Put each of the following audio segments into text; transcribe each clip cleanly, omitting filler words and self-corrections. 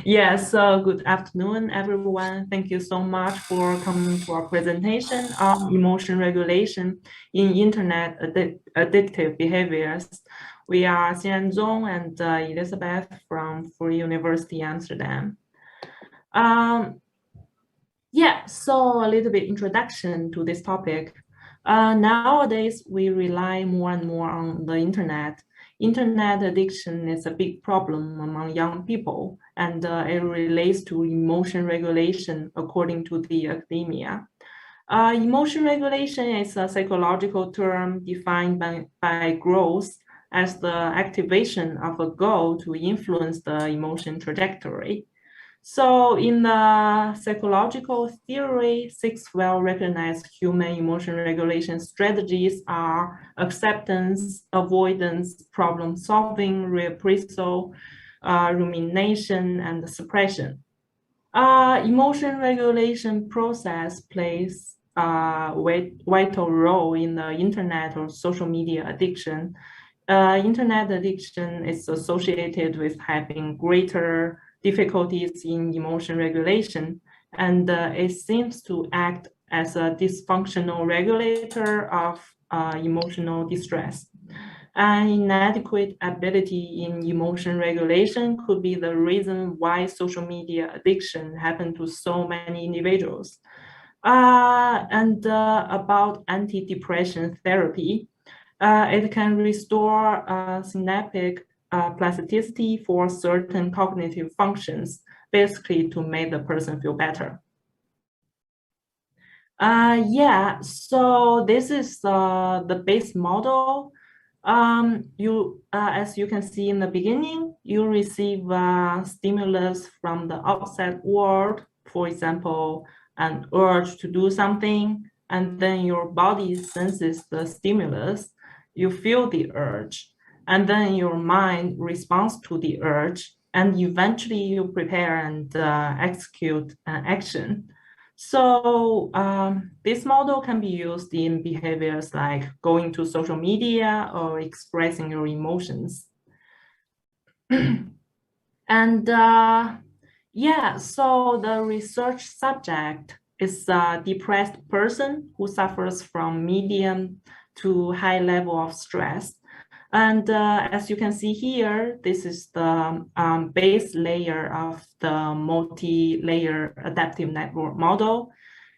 Yes, so good afternoon, everyone. Thank you so much for coming to our presentation on emotion regulation in internet addictive behaviors. We are Xian Zong and Elizabeth from Free University Amsterdam. So a little bit introduction to this topic. Nowadays, we rely more and more on the internet. Internet addiction is a big problem among young people, and it relates to emotion regulation according to the academia. Emotion regulation is a psychological term defined by growth as the activation of a goal to influence the emotion trajectory. So in the psychological theory, six well-recognized human emotion regulation strategies are acceptance, avoidance, problem-solving, reappraisal, rumination, and suppression. Emotion regulation process plays a vital role in the internet or social media addiction. Internet addiction is associated with having greater difficulties in emotion regulation, and it seems to act as a dysfunctional regulator of emotional distress. An inadequate ability in emotion regulation could be the reason why social media addiction happened to so many individuals. About antidepressant therapy, it can restore synaptic plasticity for certain cognitive functions, basically to make the person feel better. So this is the base model. As you can see in the beginning, you receive stimulus from the outside world, for example, an urge to do something, and then your body senses the stimulus. You feel the urge, and then your mind responds to the urge, and eventually you prepare and execute an action. So this model can be used in behaviors like going to social media or expressing your emotions. And so the research subject is a depressed person who suffers from medium to high level of stress. And as you can see here, this is the base layer of the multi-layer adaptive network model.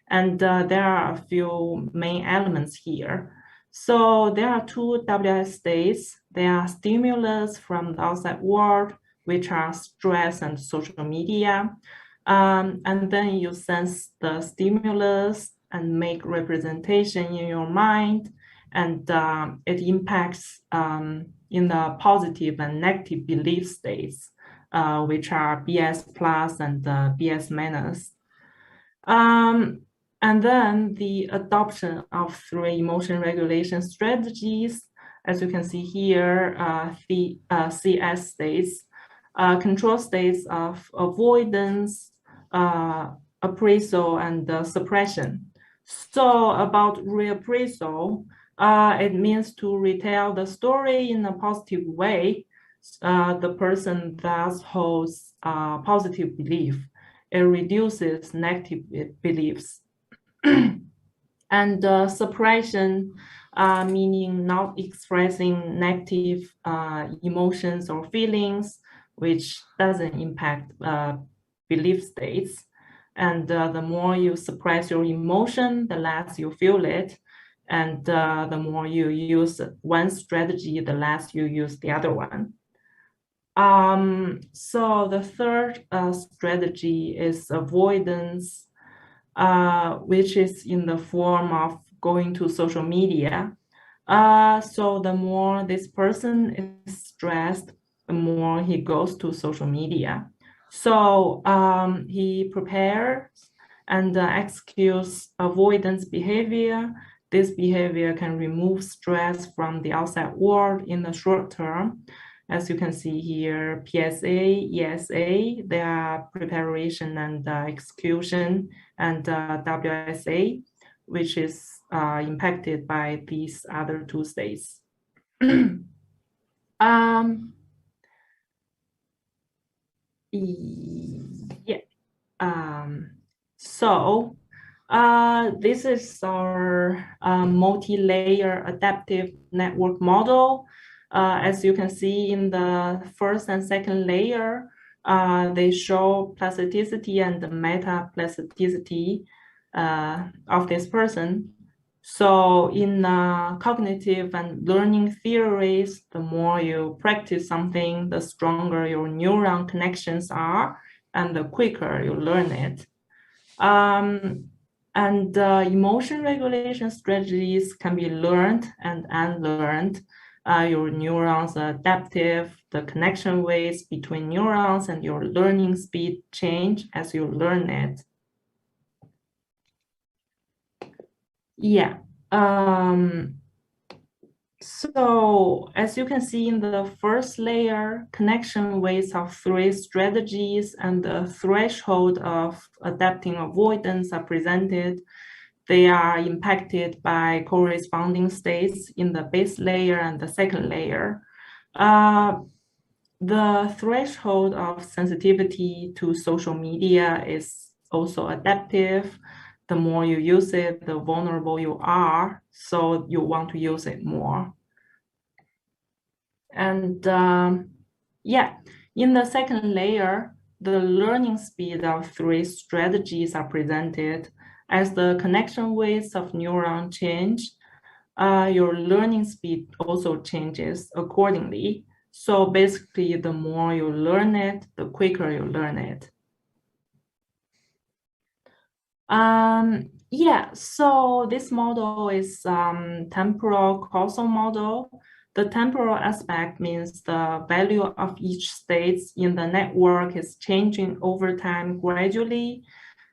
And there are a few main elements here. So there are two WS states. There are stimulus from the outside world, which are stress and social media. And then you sense the stimulus and make representation in your mind, and it impacts in the positive and negative belief states, which are BS plus and BS minus. And then the adoption of three emotion regulation strategies, as you can see here, the CS states, control states of avoidance, appraisal, and suppression. So about reappraisal, it means to retell the story in a positive way. The person thus holds positive belief. It reduces negative beliefs. And suppression, meaning not expressing negative emotions or feelings, which doesn't impact belief states. And the more you suppress your emotion, the less you feel it. And the more you use one strategy, the less you use the other one. So the third strategy is avoidance, which is in the form of going to social media. So the more this person is stressed, the more he goes to social media. So he prepares and executes avoidance behavior. This behavior can remove stress from the outside world in the short term. As you can see here, PSA, ESA, they are preparation and execution, and WSA, which is impacted by these other two states. So this is our multi-layer adaptive network model. As you can see in the first and second layer, they show plasticity and the meta-plasticity of this person. So in cognitive and learning theories, the more you practice something, the stronger your neuron connections are, and the quicker you learn it. And emotion regulation strategies can be learned and unlearned. Your neurons are adaptive. The connection weights between neurons and your learning speed change as you learn it. Yeah. So as you can see in the first layer, connection weights of 3 strategies and the threshold of adapting avoidance are presented. They are impacted by corresponding states in the base layer and the second layer. The threshold of sensitivity to social media is also adaptive. The more you use it, the vulnerable you are, so you want to use it more. And yeah, in the second layer, the learning speed of 3 strategies are presented. As the connection weights of neuron change, your learning speed also changes accordingly. So basically, the more you learn it, the quicker you learn it. Yeah, so this model is temporal causal model. The temporal aspect means the value of each state in the network is changing over time gradually.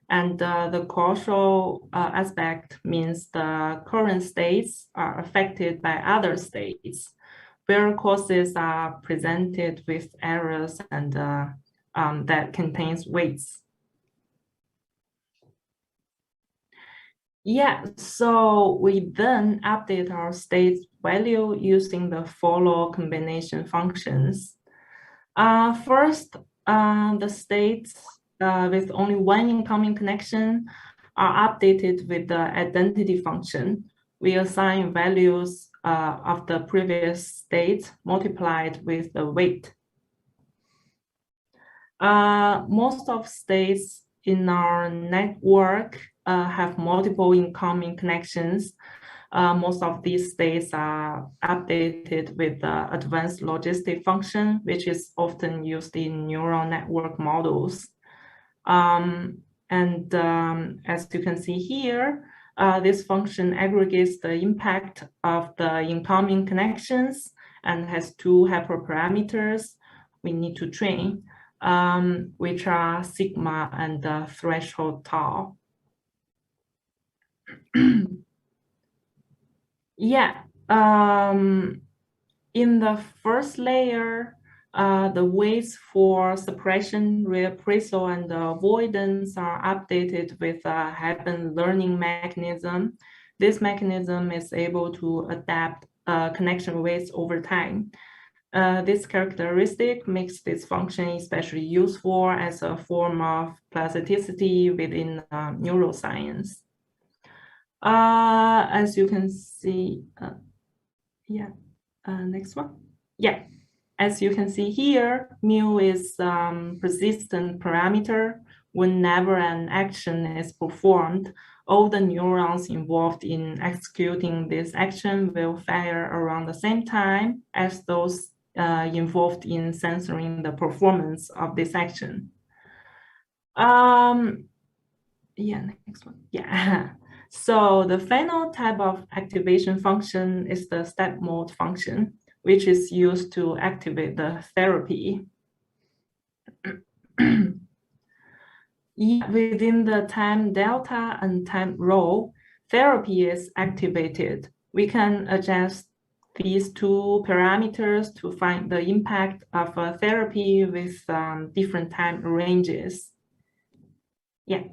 And the causal aspect means the current states are affected by other states, where causes are presented with errors and that contains weights. Yeah, so we then update our state value using the follow combination functions. First, the states with only one incoming connection are updated with the identity function. We assign values of the previous state multiplied with the weight. Most of states in our network have multiple incoming connections. Most of these states are updated with the advanced logistic function, which is often used in neural network models. As you can see here, this function aggregates the impact of the incoming connections and has 2 hyperparameters we need to train, which are sigma and the threshold tau. Yeah, in the first layer, the weights for suppression, reappraisal, and avoidance are updated with a Happen learning mechanism. This mechanism is able to adapt connection weights over time. This characteristic makes this function especially useful as a form of plasticity within neuroscience. As you can see, yeah, next one. Yeah, as you can see here, mu is persistent parameter. Whenever an action is performed, all the neurons involved in executing this action will fire around the same time as those involved in censoring the performance of this action. Yeah, next one. Yeah. So the final type of activation function is the step mode function, which is used to activate the therapy. Within the time delta and time rho, therapy is activated. We can adjust these 2 parameters to find the impact of a therapy with different time ranges. Yeah.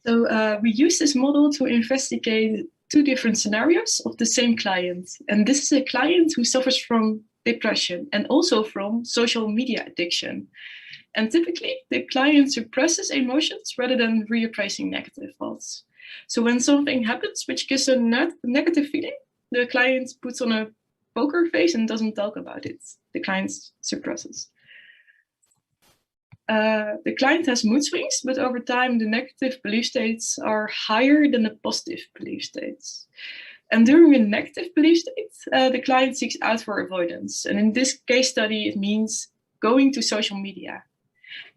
So we use this model to investigate 2 different scenarios of the same client. And this is a client who suffers from depression and also from social media addiction. And typically, the client suppresses emotions rather than reappraising negative thoughts. So when something happens which gives a negative feeling, the client puts on a poker face and doesn't talk about it. The client suppresses. The client has mood swings, but over time, the negative belief states are higher than the positive belief states. And during a negative belief state, the client seeks out for avoidance. And in this case study, it means going to social media.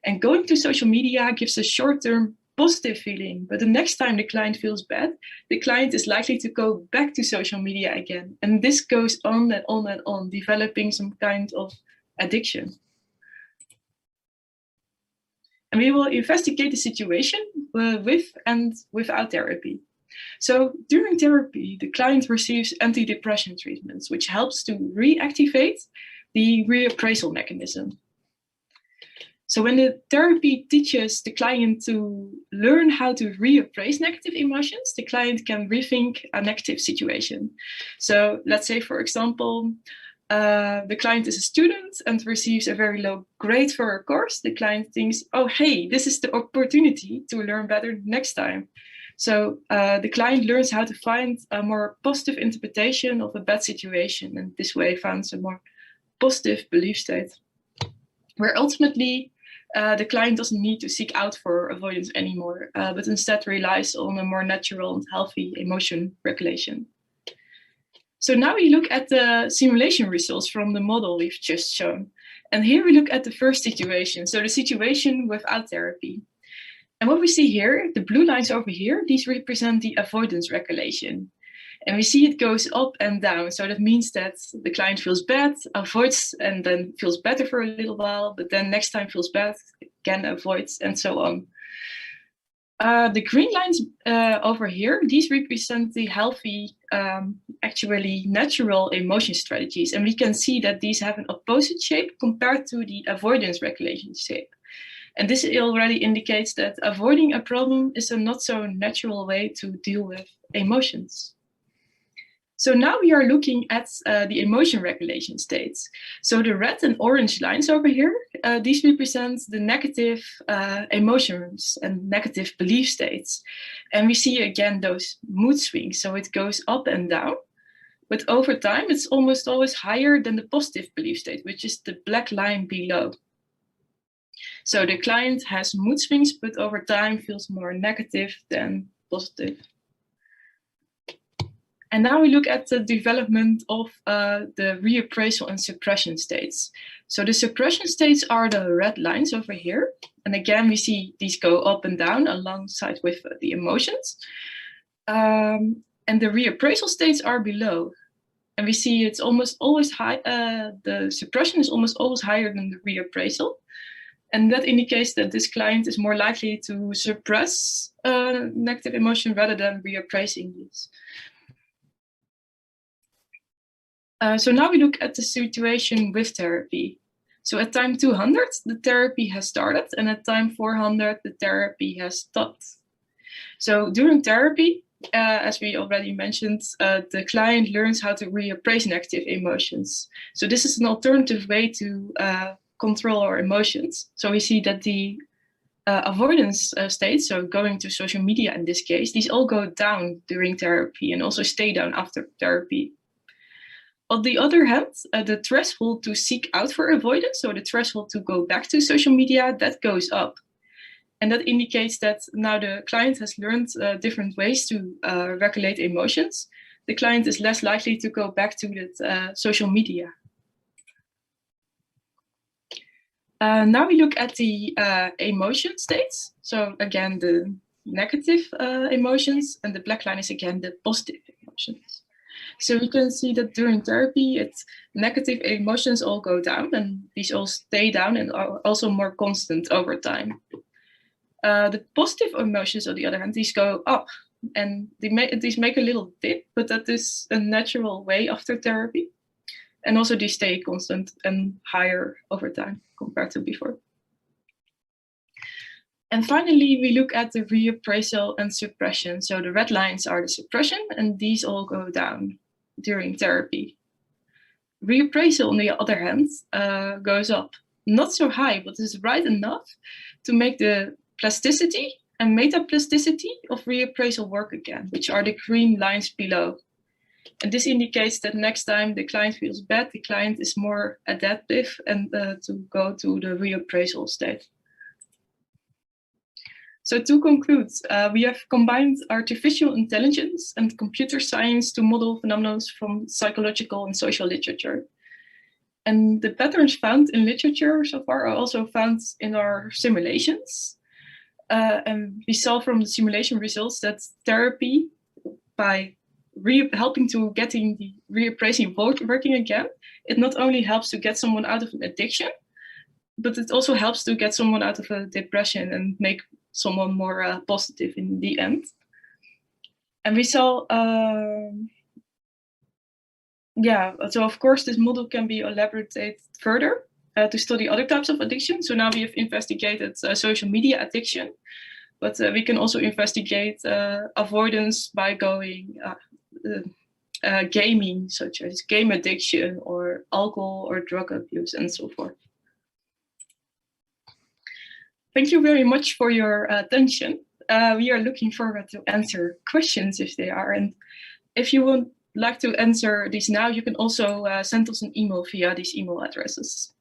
And going to social media gives a short-term positive feeling, but the next time the client feels bad, the client is likely to go back to social media again. And this goes on and on and on, developing some kind of addiction. And we will investigate the situation with and without therapy. So during therapy, the client receives antidepressant treatments, which helps to reactivate the reappraisal mechanism. So when the therapy teaches the client to learn how to reappraise negative emotions, the client can rethink a negative situation. So let's say, for example, the client is a student and receives a very low grade for a course. The client thinks, oh, hey, this is the opportunity to learn better next time. So the client learns how to find a more positive interpretation of a bad situation, and this way finds a more positive belief state, where ultimately the client doesn't need to seek out for avoidance anymore, but instead relies on a more natural and healthy emotion regulation. So now we look at the simulation results from the model we've just shown. And here we look at the first situation, so the situation without therapy. And what we see here, the blue lines over here, these represent the avoidance regulation. And we see it goes up and down. So that means that the client feels bad, avoids, and then feels better for a little while, but then next time feels bad, again avoids, and so on. The green lines over here, these represent the healthy, actually natural emotion strategies. And we can see that these have an opposite shape compared to the avoidance regulation shape. And this already indicates that avoiding a problem is a not so natural way to deal with emotions. So now we are looking at the emotion regulation states. So the red and orange lines over here, these represent the negative emotions and negative belief states. And we see again those mood swings. So it goes up and down, but over time, it's almost always higher than the positive belief state, which is the black line below. So the client has mood swings, but over time feels more negative than positive. And now we look at the development of the reappraisal and suppression states. So the suppression states are the red lines over here. And again, we see these go up and down alongside with the emotions. And the reappraisal states are below. And we see it's almost always high, the suppression is almost always higher than the reappraisal. And that indicates that this client is more likely to suppress negative emotion rather than reappraising these. So now we look at the situation with therapy. So at time 200, the therapy has started, and at time 400, the therapy has stopped. So during therapy, as we already mentioned, the client learns how to reappraise negative emotions. So this is an alternative way to control our emotions. So we see that the avoidance states, so going to social media in this case, these all go down during therapy and also stay down after therapy. On the other hand, the threshold to seek out for avoidance, so the threshold to go back to social media, that goes up. And that indicates that now the client has learned different ways to regulate emotions. The client is less likely to go back to that social media. Now we look at the emotion states. So again, the negative emotions, and the black line is again the positive emotions. So we can see that during therapy, negative emotions all go down, and these all stay down and are also more constant over time. The positive emotions, on the other hand, these go up, and these make a little dip, but that is a natural way after therapy. And also these stay constant and higher over time compared to before. And finally, we look at the reappraisal and suppression. So the red lines are the suppression, and these all go down during therapy. Reappraisal, on the other hand, goes up. not so high, but is right enough to make the plasticity and metaplasticity of reappraisal work again, which are the green lines below. And this indicates that next time the client feels bad, the client is more adaptive and to go to the reappraisal state. So to conclude, we have combined artificial intelligence and computer science to model phenomena from psychological and social literature. And the patterns found in literature so far are also found in our simulations. And we saw from the simulation results that therapy, by helping to getting the reappraising working again, it not only helps to get someone out of an addiction, but it also helps to get someone out of a depression and make someone more positive in the end. And we saw, so of course this model can be elaborated further to study other types of addiction. So now we have investigated social media addiction, but we can also investigate avoidance by going gaming, such as game addiction or alcohol or drug abuse and so forth. Thank you very much for your attention. We are looking forward to answer questions if they are. And if you would like to answer these now, you can also send us an email via these email addresses.